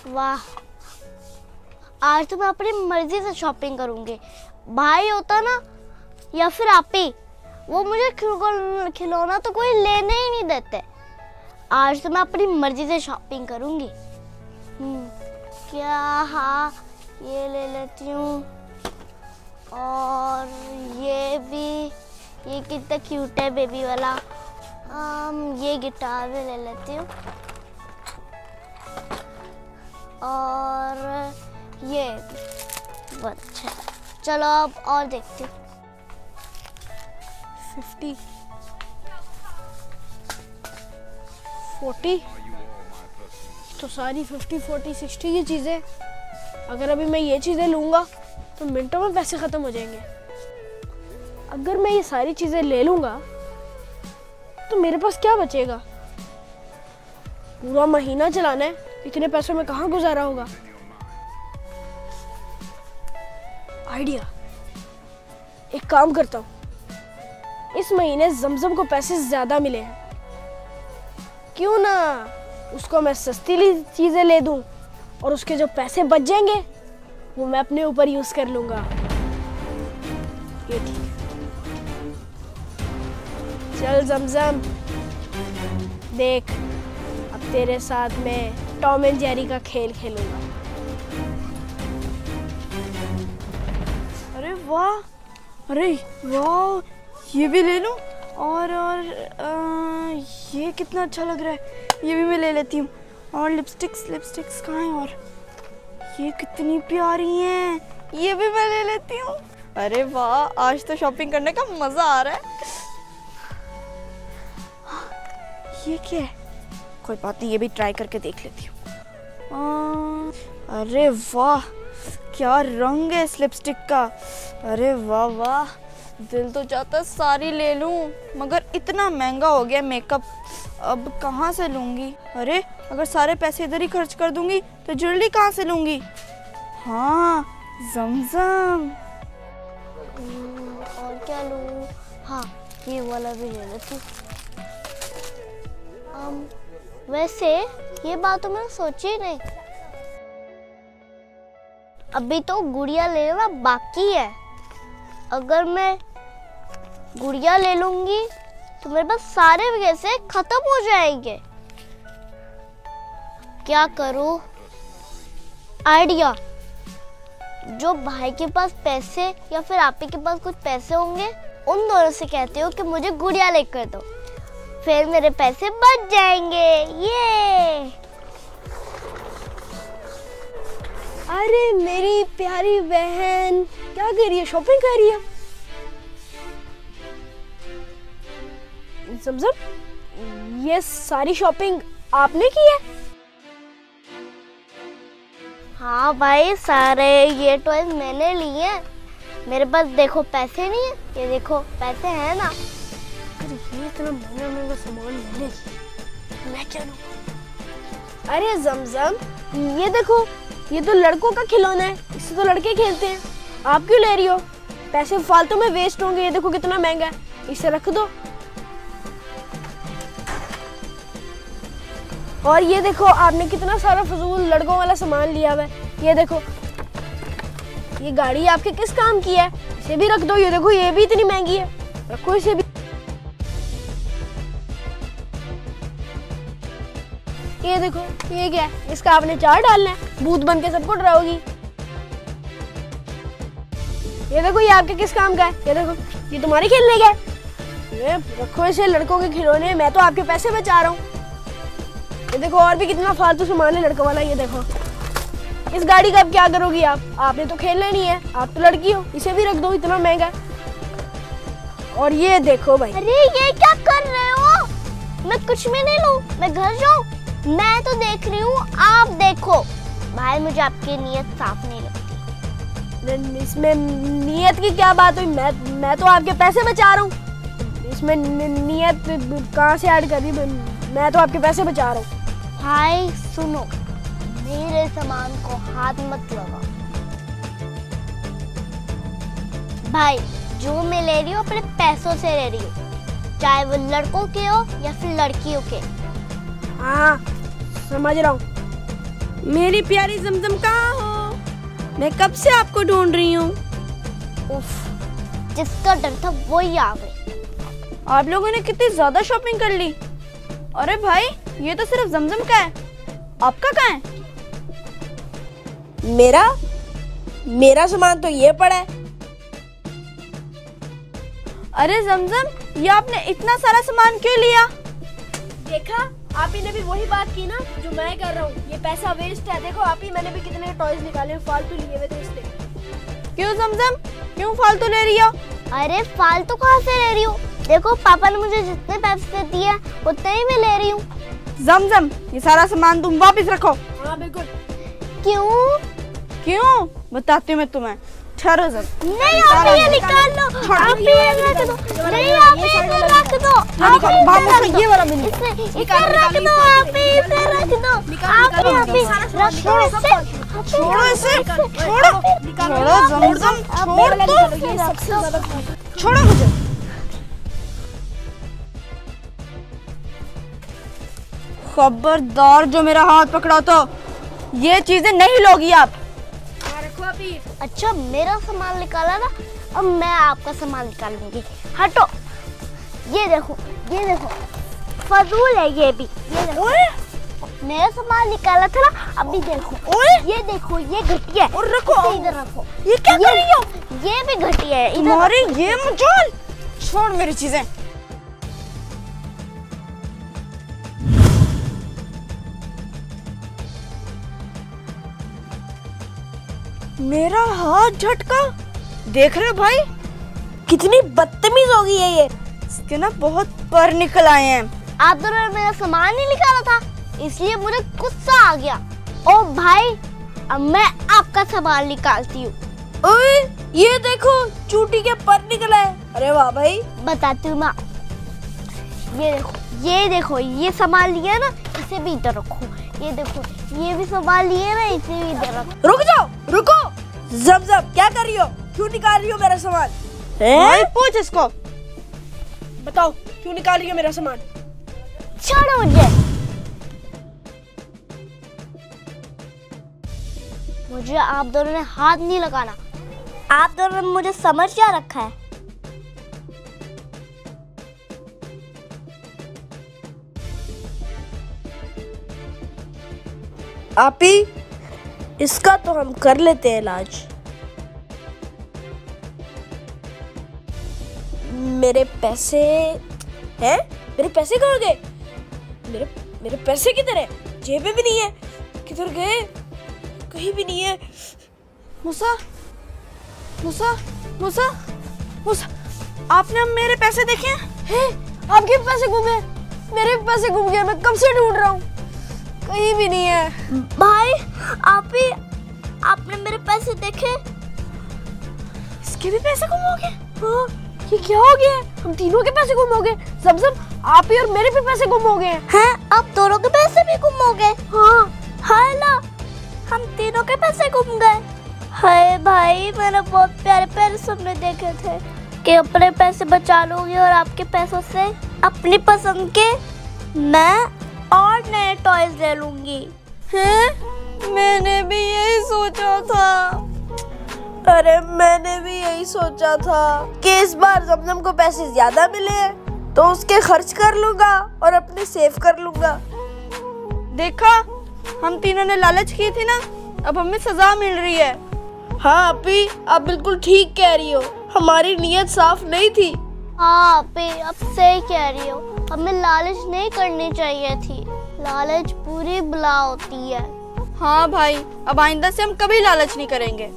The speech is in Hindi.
वाह, आज तो मैं अपनी मर्जी से शॉपिंग करूंगी। भाई होता ना या फिर आप ही, वो मुझे खिलौना तो कोई लेने ही नहीं देते। आज तो मैं अपनी मर्जी से शॉपिंग करूंगी। क्या, हाँ ये ले लेती हूँ, और ये भी, ये कितना क्यूट है बेबी वाला। ये गिटार भी ले लेती हूँ, और ये बहुत अच्छा है। चलो अब और देखती हूँ। 50, 40 तो सारी 50, 40, 60 की चीज़ें। अगर अभी मैं ये चीज़ें लूँगा तो मिनटों में पैसे ख़त्म हो जाएंगे। अगर मैं ये सारी चीज़ें ले लूँगा तो मेरे पास क्या बचेगा? पूरा महीना चलाना है, इतने पैसों में कहाँ गुजारा होगा? आइडिया, एक काम करता हूँ, इस महीने जमजम को पैसे ज्यादा मिले हैं, क्यों ना उसको मैं सस्ती चीजें ले दूं और उसके जो पैसे बच जाएंगे वो मैं अपने ऊपर यूज कर लूंगा। ये ठीक है। चल जमजम, देख अब तेरे साथ में टॉम एंड जेरी का खेल खेलूंगा। अरे वाह, अरे वाह, ये भी ले लूं। और ये कितना अच्छा लग रहा है, ये भी मैं ले लेती हूँ। और लिपस्टिक्स कहाँ हैं? और ये कितनी प्यारी हैं, ये भी मैं ले लेती हूँ। अरे वाह, आज तो शॉपिंग करने का मजा आ रहा है। ये क्या है? कोई बात नहीं, ये भी ट्राई करके देख लेती हूँ। अरे वाह, क्या रंग है इस लिपस्टिक का। अरे वाह वाह, दिल तो चाहता सारी ले लूं, मगर इतना महंगा हो गया मेकअप, अब कहाँ से लूँगी? अरे अगर सारे पैसे इधर ही खर्च कर दूंगी तो ज्वेलरी कहाँ से लूँगी? हाँ, जमजम। और क्या लूँ? हाँ, ये वाला भी ले लेती हूँ। वैसे ये बात तो मैंने सोची ही नहीं, अभी तो गुड़िया लेना बाकी है। अगर मैं गुड़िया ले लूंगी तो मेरे पास सारे पैसे खत्म हो जाएंगे। क्या करूं? आइडिया, जो भाई के पास पैसे या फिर आप ही के पास कुछ पैसे होंगे, उन दोनों से कहते हो कि मुझे गुड़िया लेकर दो, फिर मेरे पैसे बच जाएंगे। ये अरे मेरी प्यारी बहन, क्या कर रही है? शॉपिंग कर रही है? जमजम, ये सारी शॉपिंग आपने की है? हाँ भाई, सारे ये टॉयज मैंने लिए हैं। मेरे पास देखो पैसे नहीं है, ये देखो पैसे हैं ना। अरे ये इतना महंगा महंगा सामान मैंने, मैं क्या लूं? अरे जमजम, ये देखो, ये तो लड़कों का खिलौना है, इससे तो लड़के खेलते हैं, आप क्यों ले रही हो? पैसे फालतू में वेस्ट होंगे। ये देखो कितना महंगा है, इसे रख दो। और ये देखो, आपने कितना सारा फजूल लड़कों वाला सामान लिया हुआ है। ये देखो, ये गाड़ी आपके किस काम की है? इसे भी रख दो। ये देखो, ये भी इतनी महंगी है, रखो इसे भी। ये देखो, ये क्या है? इसका आपने चार डालना है, भूत बन के सबको डराओगी। ये देखो, ये आपके किस काम का है? ये देखो, ये तुम्हारे खेलने का है। रखो इसे, लड़कों के खिलौने, मैं तो आपके पैसे बचा रहा हूँ। ये देखो, और भी कितना फालतू सामान है लड़कों वाला। ये देखो, इस गाड़ी का अब क्या करोगी आप? आपने तो खेलना नहीं है, आप तो लड़की हो, इसे भी रख दो, इतना महंगा है। और ये देखो भाई। अरे ये क्या कर रहे हो? मैं कुछ भी नहीं लूं, मैं घर जाऊं? मैं तो देख रही हूँ, आप देखो। भाई मुझे आपकी नीयत साफ नहीं लगती। इसमें नीयत की क्या बात हुई? मैं तो आपके पैसे बचा रहा हूँ, इसमें नीयत कहाँ से ऐड कर दी? मैं तो आपके पैसे बचा रहा हूँ। भाई सुनो, मेरे सामान को हाथ मत लगाओ। भाई जो मैं ले रही हूँ अपने पैसों से ले रही हूँ, चाहे वो लड़कों के हो या फिर लड़कियों के। हाँ समझ रहा हूँ, मेरी प्यारी जमजम कहाँ हो? मैं कब से आपको ढूंढ रही हूँ। उफ, जिसका डर था वही आ गई। आप लोगों ने कितनी ज्यादा शॉपिंग कर ली। अरे भाई, ये तो सिर्फ जमजम का है, आपका कहाँ है? मेरा सामान तो ये पड़ा है। अरे जमजम, ये आपने इतना सारा सामान क्यों लिया? देखा, आप ही ने भी वही बात की ना जो मैं कर रहा हूँ। ये पैसा वेस्ट है। देखो आप ही, मैंने भी कितने टॉयज निकाले, फालतू लिए हुए थे इसलिए। क्यों जमजम, क्यों फालतू ले रही हो? अरे फालतू कहाँ से ले रही हूँ? देखो पापा ने मुझे जितने पैसे दिए उतने ही मैं ले रही हूँ। जमजम, ये सारा सामान तुम वापस रखो। हाँ बिल्कुल। क्यों बताती हूँ मैं तुम्हें। ठहरो जरा। नहीं, आप ये निकाल लो, आप ये रख दो। नहीं, आप ये रख दो, आप ये वाला भी इसे रख दो, आप इसे रख दो, आप छोड़ो इसे, छोड़ो जमजम, छोड़ो मुझे। खबरदार, जो मेरा हाथ पकड़ा तो ये चीजें नहीं लोगी आप। अच्छा, मेरा सामान निकाला ना, अब मैं आपका सामान निकालूंगी। हटो। ये देखो फजूल है ये भी। ये देखो, मेरा सामान निकाला था ना, अभी देखो। ये देखो, ये घटिया है। और रखो, इधर रखो। ये क्या कर रही हो? ये भी घटिया है। तुम्हारी ये मजाल। छोड़ मेरी चीजें। मेरा हाथ झटका, देख रहे हो भाई? कितनी बदतमीज होगी है ये। इसके ना बहुत पर निकल आए हैं। आप दोनों ने मेरा सामान नहीं निकाला था, इसलिए मुझे गुस्सा आ गया। ओ भाई, अब मैं आपका सामान निकालती हूँ। ओए, ये देखो, चूटी के पर निकला है। अरे वाह भाई। बताती हूँ मैं। ये देखो, ये सामान लिया ना, इसे भी इधर रखो। ये देखो, ये भी सामान लिए ना, इसे भी इधर रखो। रुक जाओ, रुको। जमजम, क्या कर रही हो? क्यों निकाल रही हो मेरा सामान? पूछ इसको। बताओ, क्यों निकाल रही हो मेरा सामान? छोड़ो मुझे आप दोनों ने हाथ नहीं लगाना। आप दोनों ने मुझे समझ क्या रखा है? आपी, इसका तो हम कर लेते हैं इलाज। मेरे पैसे हैं? मेरे पैसे कहाँ गए? मेरे पैसे किधर है? जेब में भी नहीं है। किधर गए? कहीं भी नहीं है। मूसा, आपने अब मेरे पैसे देखे हैं? आपके पैसे गुम है? मेरे पैसे गुम गए। मैं कब से ढूंढ रहा हूँ, कहीं भी नहीं है। भाई, आपने मेरे पैसे देखे? इसके भी पैसे गुम हो गए? हाँ, ये क्या हो गया? हम तीनों के पैसे गुम हो गए। जमजम, आप ही और मेरे भी पैसे गुम हो गए हैं? अब दोनों के पैसे भी गुम हो गए? हाँ। हाय ना, हम तीनों के पैसे गुम गए। हाय भाई, मैंने बहुत प्यारे प्यारे सपने देखे थे कि अपने पैसे बचा लूंगी और आपके पैसों से अपनी पसंद के मैं और नए टॉयज ले लूंगी। हैं? मैंने भी यही सोचा था। अरे मैंने भी यही सोचा था कि इस बार जमजम को पैसे ज्यादा मिले तो उसके खर्च कर लूंगा और अपने सेव कर लूंगा। देखा, हम तीनों ने लालच की थी ना, अब हमें सजा मिल रही है। हाँ अपी, आप बिल्कुल ठीक कह रही हो। हमारी नीयत साफ नहीं थी। हाँ अपी, अब सही कह रही हो। हमें लालच नहीं करनी चाहिए थी। लालच पूरी बला होती है। हाँ भाई, अब आइंदा से हम कभी लालच नहीं करेंगे।